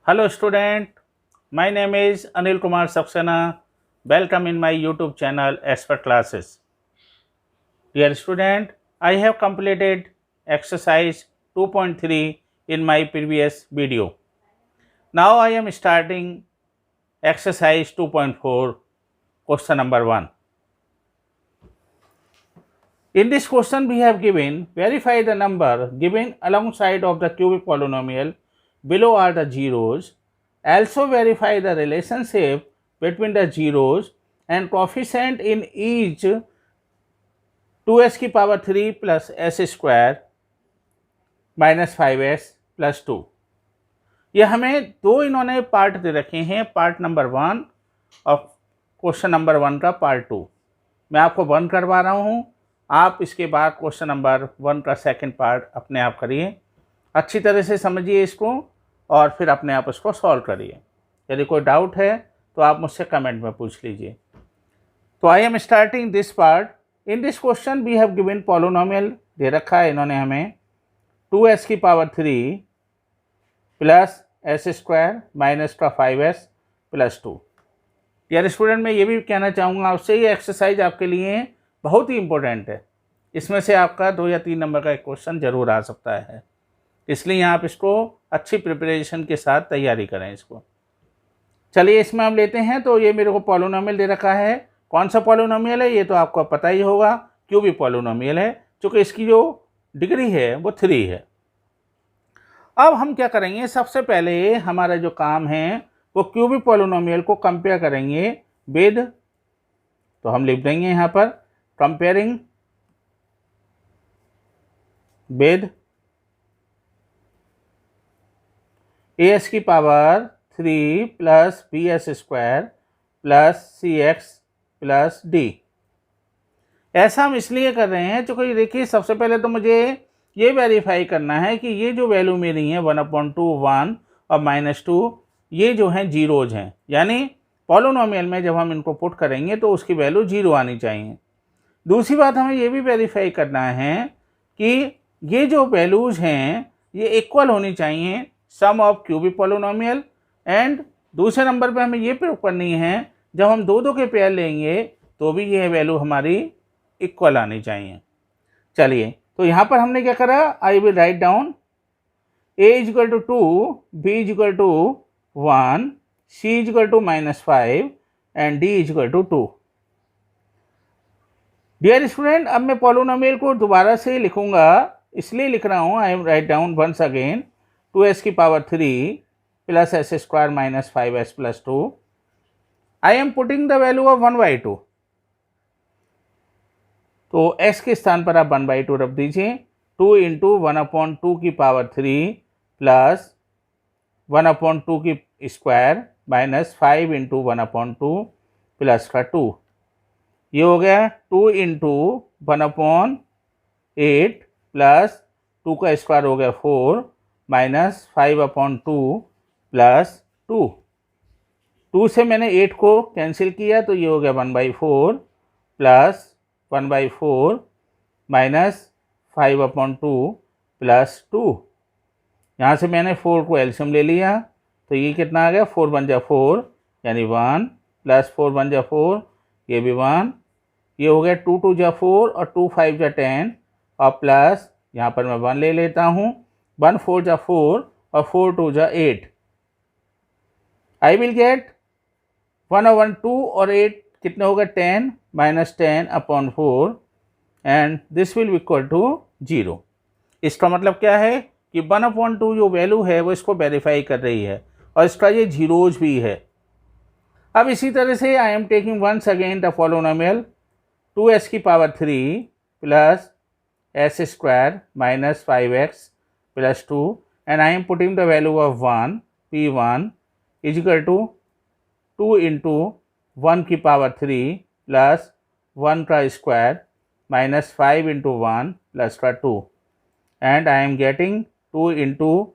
Hello student, my name is Anil Kumar Saxena. Welcome in my YouTube channel Expert Classes. Dear student, I have completed exercise 2.3 in my previous video. Now I am starting exercise 2.4, question number 1. In this question we have given, verify the number given alongside of the cubic polynomial, below are the zeros. Also verify the relationship between the zeros and coefficient in each 2s की power 3 plus s square minus 5s plus 2। ये हमें दो इन्होंने part दे रखे हैं, part number 1 और question number 1 का part 2। मैं आपको 1 करवा रहा हूँ, आप इसके बाद क्वेश्चन नंबर 1 का सेकंड पार्ट अपने आप करिए, अच्छी तरह से समझिए इसको और फिर अपने आप इसको सॉल्व करिए। यदि कोई डाउट है तो आप मुझसे कमेंट में पूछ लीजिए। तो I am starting this part. In this question we have given polynomial दे रखा है इन्होंने हमें 2s की power 3 plus s square minus का 5s प्लस 2। यार स्टूडेंट, मैं ये भी कहना चाहूँगा आपसे, ये एक्सरसाइज आपके लिए बहुत ही इम्पोर्टेंट है। इसमें से आपका 2 या 3 नंबर का एक क्वेश्चन ज़रूर आ सकता है, इसलिए आप इसको अच्छी प्रिपरेशन के साथ तैयारी करें इसको। चलिए इसमें हम लेते हैं। तो ये मेरे को पॉलिनोमियल दे रखा है। कौन सा पॉलिनोमियल है ये तो आपको पता ही होगा, क्यूबिक पॉलिनोमियल है, क्योंकि इसकी जो डिग्री है वो 3 है। अब हम क्या करेंगे, सबसे पहले हमारा जो काम है वो क्यूबिक पॉलिनोमियल को कंपेयर करेंगे विद, तो हम लिख देंगे यहाँ पर कंपेयरिंग विद as की power 3 plus bs square plus cx plus d। ऐसा हम इसलिए कर रहे हैं क्योंकि देखिए, सबसे पहले तो मुझे ये वेरीफाई करना है कि ये जो वैल्यू मेरी है 1/2, 1 और -2, ये जो हैं जीरोज हैं, यानी पॉलिनोमियल में जब हम इनको पुट करेंगे तो उसकी वैल्यू 0 आनी चाहिए। दूसरी बात, हमें ये भी वेरीफाई करना है कि ये जो वैल्यूज़ हैं ये इक्वल होनी चाहिए सम ऑफ क्यूबिक पॉलिनोमियल। एंड दूसरे नंबर पे हमें ये प्रूव करनी है जब हम दो के पेयर लेंगे तो भी ये वैल्यू हमारी इक्वल आनी चाहिए। चलिए, तो यहाँ पर हमने क्या करा, I will write down a = 2, b = 1, c = -5 and d = 2। Dear student, अब मैं पॉलिनोमियल को दोबारा से लिखूंगा, इसलिए लिख रहा हूँ, I am write down once again 2s की power 3 plus s square minus 5s plus 2। I am putting the value of 1/2, तो s के स्थान पर आप 1/2 रख दीजिए। 2 × 1/2 की पावर 3 प्लस 1/2 की स्क्वायर माइनस 5 × 1/2 प्लस का 2। ये हो गया 2 × 1/8 प्लस 2 का स्क्वायर हो गया 4 माइनस 5/2 प्लस 2। 2 से मैंने 8 को कैंसिल किया तो ये हो गया 1/4 प्लस 1/4 माइनस 5/2 प्लस 2। यहाँ से मैंने 4 को एलसीएम ले लिया तो ये कितना आ गया, 4 × 4 यानी 1 प्लस 4 × 4 ये भी 1, ये हो गया 2 × 2 4 और 2 × 5 = 10 और प्लस यहाँ पर मैं 1 ले लेता हूँ, 1 × 4 = 4 और 4 × 2 = 8। आई विल गेट 1/2 और 8 कितने हो गए, 10 minus 10/4 and this will equal to 0। इसका मतलब क्या है कि 1/2 जो वैल्यू है वो इसको वेरीफाई कर रही है और इसका ये जीरोज भी है। अब इसी तरह से I am taking once again the polynomial 2s की power 3 plus s square minus 5x plus 2 and I am putting the value of 1 p1 = 2 × 1 की पावर 3 प्लस 1 का स्क्वायर माइनस 5 × 1 प्लस का 2 एंड आई एम गेटिंग 2 ×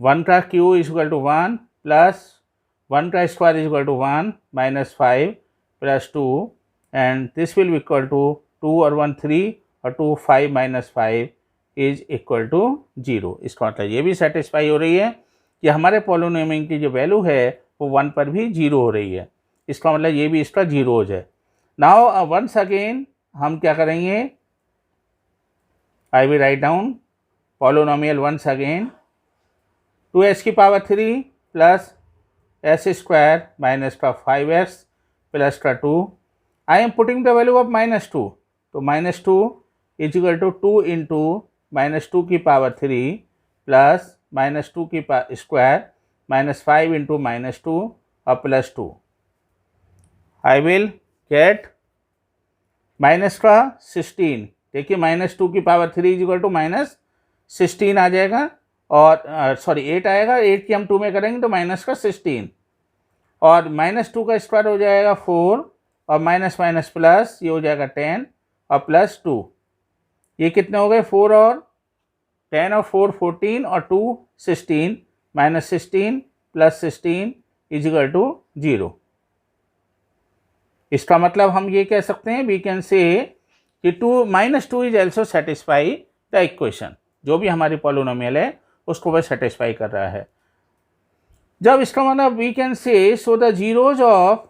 1 का Q = 1 plus 1 का square = 1 minus 5 plus 2 and this will equal to 2 और 1 3 और 2 5 - 5 = 0। इसका मतलब ये भी सेटिस्फाई हो रही है कि हमारे पॉलिनोमियल की जो वैल्यू है वो 1 पर भी 0 हो रही है, इसका मतलब ये भी इसका जीरोज है। नाउ वंस अगेन हम क्या करेंगे, I will write down polynomial once again 2s की power 3 plus s square minus का 5s प्लस का 2, I am putting the value of -2, तो -2 इज इक्वल टू 2 इंटू -2 की पावर 3 प्लस -2 की स्क्वायर -5 इंटू -2 और plus 2, I will get minus का 16, देखिए -2 की पावर 3 इज इक्वल टू -16 आ जाएगा, और सॉरी 8 आएगा, 8 की हम 2 में करेंगे तो माइनस का 16, और -2 का स्क्वायर हो जाएगा 4, और माइनस माइनस प्लस ये हो जाएगा 10 और प्लस 2, ये कितने हो गए 4 और 10 और 4 14 और 2 16, -16 प्लस 16 इज इक्वल टू 0। इसका मतलब हम ये कह सकते हैं, वी कैन से कि -2 is also satisfy the equation, जो भी हमारी पॉलिनोमियल है उसको वह सेटिस्फाई कर रहा है। जब इसका मतलब we can say so the zeros of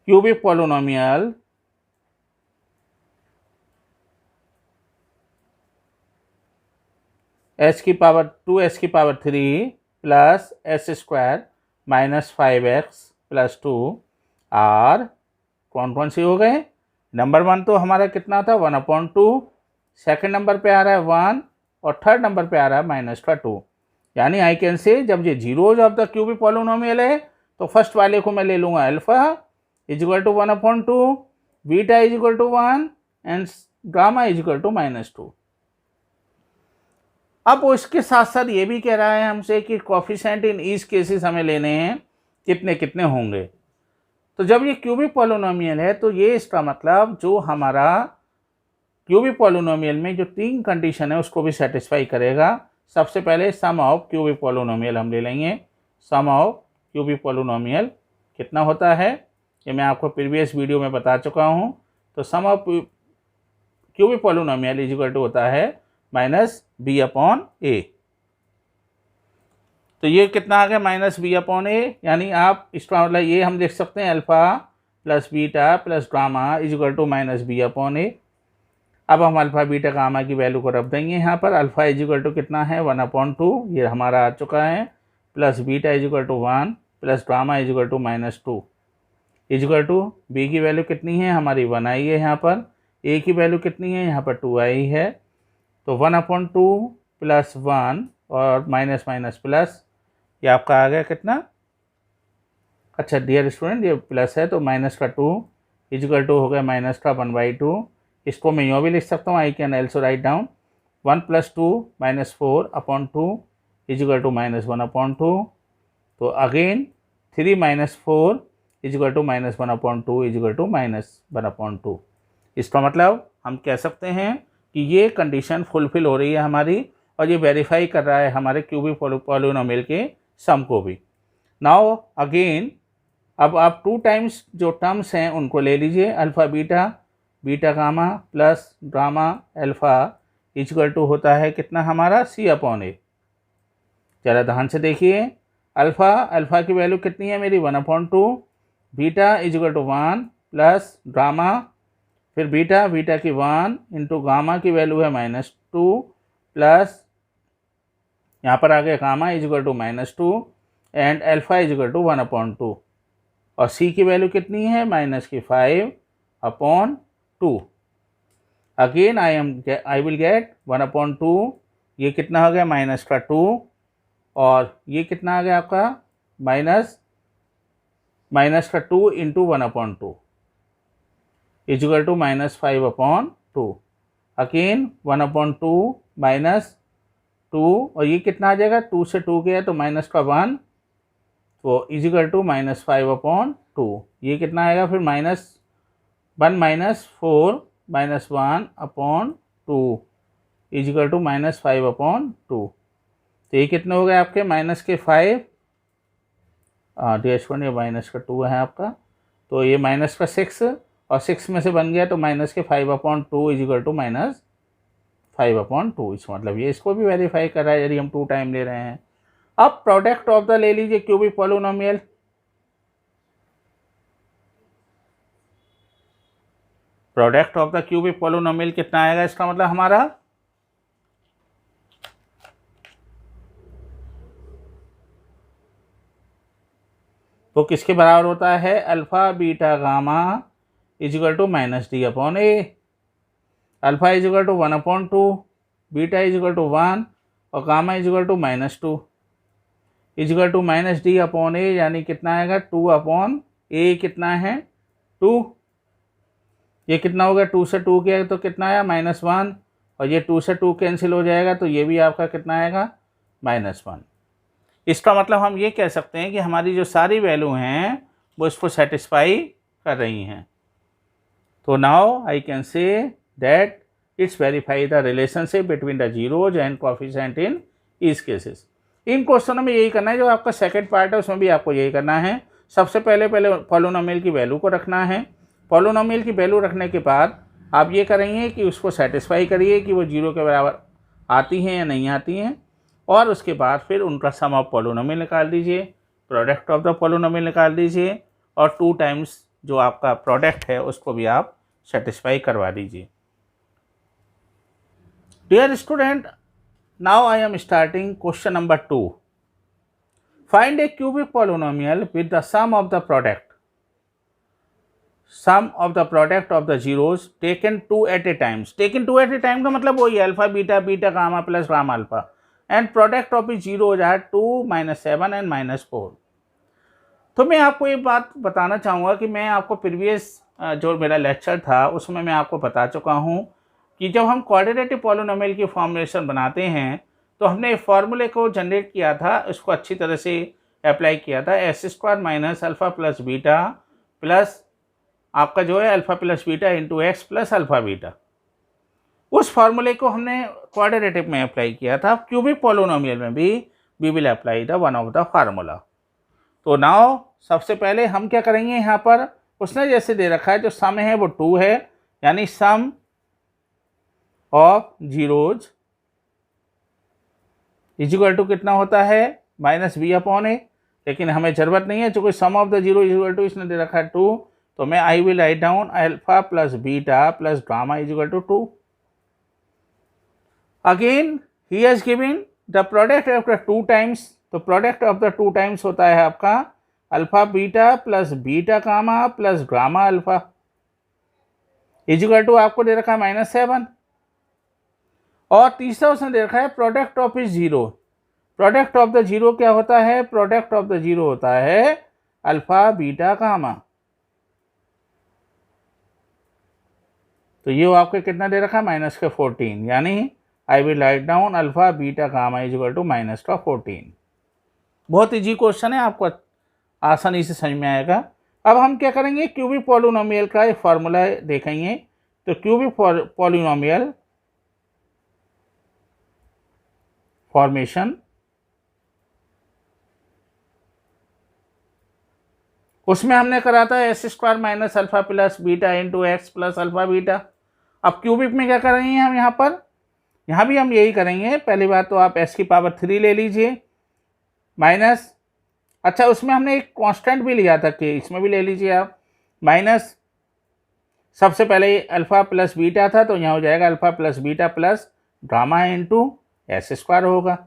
cubic polynomial s की पावर 2s की power 3 plus s square minus 5x plus 2 are कौन कौन से हो गए, नंबर 1 तो हमारा कितना था 1/2, सेकंड नंबर पे आ रहा है 1 और थर्ड नंबर पे आ रहा है -2, यानी आई कैन से जब ये zeros of the cubic polynomial है तो फर्स्ट वाले को मैं ले लूँगा alpha is equal to 1/2, beta is equal to 1 and gamma is equal to -2। अब वो इसके साथ साथ ये भी कह रहा है हमसे कि कोफिशिएंट इन ईच केसेस हमें लेने हैं कितने कितने होंगे। तो जब ये क्यूबिक पॉलिनोमियल है तो ये इसका मतलब जो हमारा क्यूबिक पॉलिनोमियल में जो 3 कंडीशन है उसको भी सेटिस्फाई करेगा। सबसे पहले सम ऑफ क्यूबिक पॉलिनोमियल हम ले लेंगे। सम ऑफ क्यूबिक पॉलिनोमियल कितना होता है ये मैं आपको प्रीवियस वीडियो में बता चुका हूँ। तो sum of cubic polynomial is equal to होता है -b/a। तो ये कितना आ गया -b/a, यानी आप इसका मतलब ये हम देख सकते हैं alpha plus beta plus gamma is equal to -b/a। अब हम अल्फा बीटा गामा की वैल्यू को रख देंगे यहाँ पर। अल्फा इज इक्वल टू कितना है 1/2, ये हमारा आ चुका है, plus beta is equal to 1 plus gamma is equal to -2 is equal to b की वैल्यू कितनी है हमारी 1 आई है यहाँ पर, ए की वैल्यू कितनी है यहाँ पर 2 आई है। तो 1/2 प्लस 1 और माइनस माइनस प्लस, ये आपका आ गया कितना, अच्छा डियर स्टूडेंट ये प्लस है तो -2 इज इक्वल टू हो गया -1/2। इसको मैं यूँ भी लिख सकता हूँ, I can also write down 1 + 2 -4/2 is equal to -1/2। तो अगेन 3 - 4 is equal to -1/2 is equal to -1/2। इसका मतलब हम कह सकते हैं कि ये कंडीशन फुलफिल हो रही है हमारी और ये वेरीफाई कर रहा है हमारे क्यूबिक पॉलिनोमियल के सम को भी। नाउ अगेन अब आप 2 टाइम्स जो टर्म्स हैं उनको ले लीजिए, alpha beta, beta gamma plus gamma alpha is equal to होता है कितना हमारा c/a। ज़रा ध्यान से देखिए, अल्फ़ा की वैल्यू कितनी है मेरी 1/2, beta is equal to 1 plus gamma, फिर बीटा की 1 इंटू गामा की वैल्यू है -2 प्लस यहाँ पर आ गया gamma is equal to -2 and alpha is equal to 1/2 और c की वैल्यू कितनी है -5/2। अगेन आई विल गेट 1/2, ये कितना हो गया -2 और ये कितना आ गया आपका -2 into 1/2 is equal to -5/2। Again 1/2 -2 और ये कितना आ जाएगा 2 से 2 गया तो -1 तो इज इक्वल टू -5/2। ये कितना आएगा फिर -1 -4 -1/2 इज इक्वल टू -5/2। तो ये कितने हो गए आपके -5, डियर स्टूडेंट ये -2 है आपका, तो ये -6 और 6 में से बन गया तो -5/2 इज इक्वल टू 5/2। इसका मतलब ये इसको भी वेरीफाई कर रहा है यदि हम 2 टाइम ले रहे हैं। अब प्रोडक्ट ऑफ द ले लीजिए cubic polynomial. Product of the cubic polynomial कितना आएगा, इसका मतलब हमारा वो किसके बराबर होता है, alpha beta gamma is equal to -d/a। Alpha is equal to 1/2, beta is equal to 1 और gamma is equal to -2 is equal to -d/a, यानी कितना आएगा 2/a। कितना है 2, ये कितना हो गया 2 से 2 किया तो कितना आया -1, और ये 2 से 2 कैंसिल हो जाएगा तो ये भी आपका कितना आएगा -1। इसका मतलब हम ये कह सकते हैं कि हमारी जो सारी वैल्यू हैं वो इसको सेटिस्फाई कर रही हैं। तो now I can say that it's verify the relationship between the zeros and coefficient in each cases. इन क्वेश्चनों में यही करना है, जो आपका सेकंड पार्ट है उसमें भी आपको यही करना है। सबसे पहले पॉलिनोमियल की वैल्यू को रखना है। पॉलिनोमियल की वैल्यू रखने के बाद आप ये करेंगे कि उसको सेटिस्फाई करिए कि वो 0 के बराबर आती हैं या नहीं आती हैं, और उसके बाद फिर उनका सम ऑफ पॉलिनोमियल निकाल दीजिए, प्रोडक्ट ऑफ द पॉलिनोमियल निकाल दीजिए, और 2 टाइम्स जो आपका प्रोडक्ट है उसको भी आप सेटिस्फाई करवा दीजिए। Dear student, now I am starting question number 2। Find a cubic polynomial with the sum of the product of the zeros taken 2 at a times. Taken 2 at a time का मतलब वही alpha beta beta gamma plus gamma alpha, and product of is zeros are 2, -7 and -4। तो मैं आपको एक बात बताना चाहूँगा कि मैं आपको प्रीवियस जो मेरा लेक्चर था उसमें मैं आपको बता चुका हूँ कि जब हम क्वाड्रेटिक पॉलिनोमियल की फॉर्मुलेशन बनाते हैं तो हमने फॉर्मूले को जनरेट किया था, उसको अच्छी तरह से अप्लाई किया था। s² minus alpha plus beta plus आपका जो है alpha plus beta into x plus alpha beta, उस फार्मूले को हमने क्वाड्रेटिक में अप्लाई किया था। क्यूबिक पॉलिनोमियल में भी we will apply the one of the formula. तो नाउ सबसे पहले हम क्या करेंगे, यहाँ पर उसने जैसे दे रखा है जो सम है वो 2 है, यानी सम ऑफ जीरोज इजिकल टू कितना होता है -b/a, लेकिन हमें ज़रूरत नहीं है चूँकि sum of the zero is equal to इसने दे रखा है 2, तो मैं I will write down alpha plus beta plus gamma is equal to 2। Again he has given the product of the 2 times, तो प्रोडक्ट ऑफ द 2 टाइम्स होता है आपका alpha beta plus beta gamma plus gamma alpha is equal to आपको दे रखा है -7, और तीसरा उसने दे रखा है product of is zero. Product of the zero क्या होता है, प्रोडक्ट ऑफ द जीरो होता है अल्फा बीटा गामा। तो ये आपके कितना दे रखा है -14, यानी I will write down alpha beta gamma is equal to -14। बहुत इजी क्वेश्चन है, आपको आसानी से समझ में आएगा। अब हम क्या करेंगे, क्यूबिक पॉलिनोमियल का एक फार्मूला देखेंगे। तो क्यूबिक पॉलिनोमियल फॉर्मेशन, उसमें हमने करा था s² minus alpha plus beta into x plus alpha beta. अब क्यूबिक में क्या करेंगे हम, यहाँ भी हम यही करेंगे। पहली बात तो आप s की पावर 3 ले लीजिए माइनस, अच्छा उसमें हमने एक कांस्टेंट भी लिया था कि इसमें भी ले लीजिए आप माइनस, सबसे पहले अल्फा प्लस बीटा था तो यहाँ हो जाएगा alpha plus beta plus gamma into s² होगा।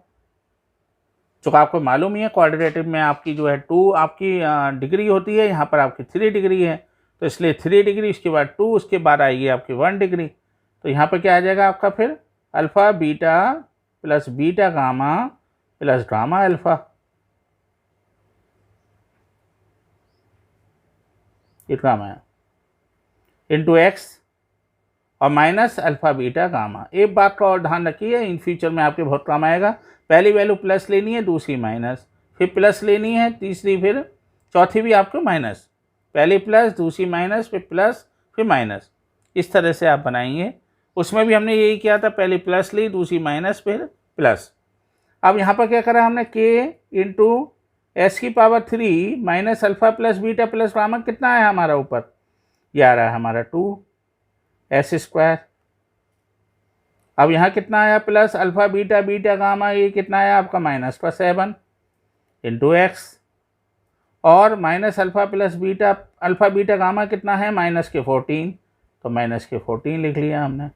जो आपको मालूम ही है क्वाड्रेटिक में आपकी जो है 2 आपकी डिग्री होती है, यहाँ पर आपकी 3 डिग्री है, तो इसलिए 3 डिग्री, उसके बाद 2, उसके बाद आएगी आपकी 1 डिग्री। तो यहाँ पर क्या आ जाएगा आपका फिर alpha beta plus beta gamma plus gamma alpha, इतना मैं इंटू एक्स और माइनस अल्फ़ा बीटा गामा। एक बात का और ध्यान रखिए, इन फ्यूचर में आपके बहुत काम आएगा। पहली वैल्यू प्लस लेनी है, दूसरी माइनस, फिर प्लस लेनी है, तीसरी, फिर चौथी भी आपको माइनस, पहली प्लस दूसरी माइनस फिर प्लस फिर माइनस, इस तरह से आप बनाएंगे। उसमें भी हमने यही किया था, पहले प्लस ली, दूसरी माइनस, फिर प्लस। अब यहाँ पर क्या करा हमने, k इंटू एस की power 3 minus alpha plus beta plus gamma, कितना है हमारा ऊपर, ये आ रहा है हमारा 2 s²। अब यहाँ कितना आया plus alpha beta beta gamma, ये कितना आया आपका माइनस का 7 इंटू एक्स, और minus alpha plus beta alpha beta gamma कितना है माइनस के 14, तो माइनस के 14 लिख लिया हमने।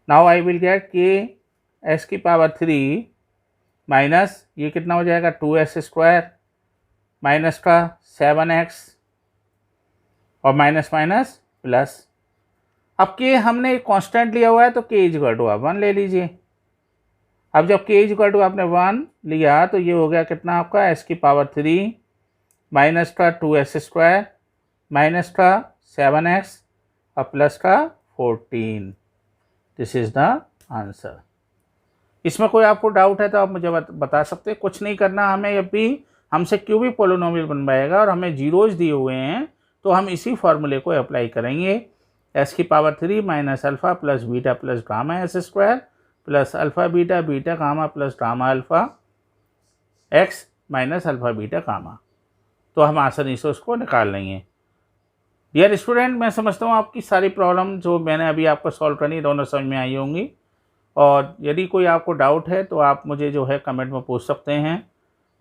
नाउ आई विल गेट के एस की पावर 3 माइनस ये कितना हो जाएगा 2s स्क्वायर माइनस का 7x और माइनस माइनस प्लस। अब के हमने एक कांस्टेंट लिया हुआ है तो के इक्वल टू आप 1 ले लीजिए। अब जब के इक्वल टू आपने 1 लिया तो ये हो गया कितना आपका s की पावर 3 माइनस का 2s स्क्वायर माइनस का 7x और प्लस का 14। This is the answer. इसमें कोई आपको डाउट है तो आप मुझे बता सकते हैं। कुछ नहीं करना हमें, जब भी हमसे क्यूबिक पोलिनोमियल बनवाएगा और हमें जीरोज दिए हुए हैं तो हम इसी फॉर्मूले को अप्लाई करेंगे। s की power 3 minus alpha plus beta plus gamma S square plus alpha beta beta gamma plus gamma alpha x minus alpha beta gamma, तो हम आसानी से उसको निकाल लेंगे। डियर स्टूडेंट, मैं समझता हूँ आपकी सारी प्रॉब्लम जो मैंने अभी आपको सॉल्व करनी दोनों समझ में आई होंगी, और यदि कोई आपको डाउट है तो आप मुझे जो है कमेंट में पूछ सकते हैं।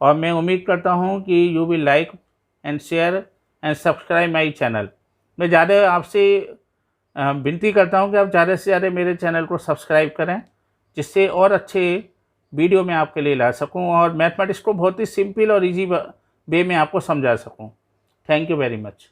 और मैं उम्मीद करता हूँ कि you will like and share and subscribe my channel. मैं ज़्यादा आपसे विनती करता हूँ कि आप ज़्यादा से ज़्यादा मेरे चैनल को सब्सक्राइब करें, जिससे और अच्छे वीडियो मैं आपके लिए ला सकूँ और मैथमेटिक्स को बहुत ही सिंपल और इजी वे में आपको समझा सकूँ। Thank you very much.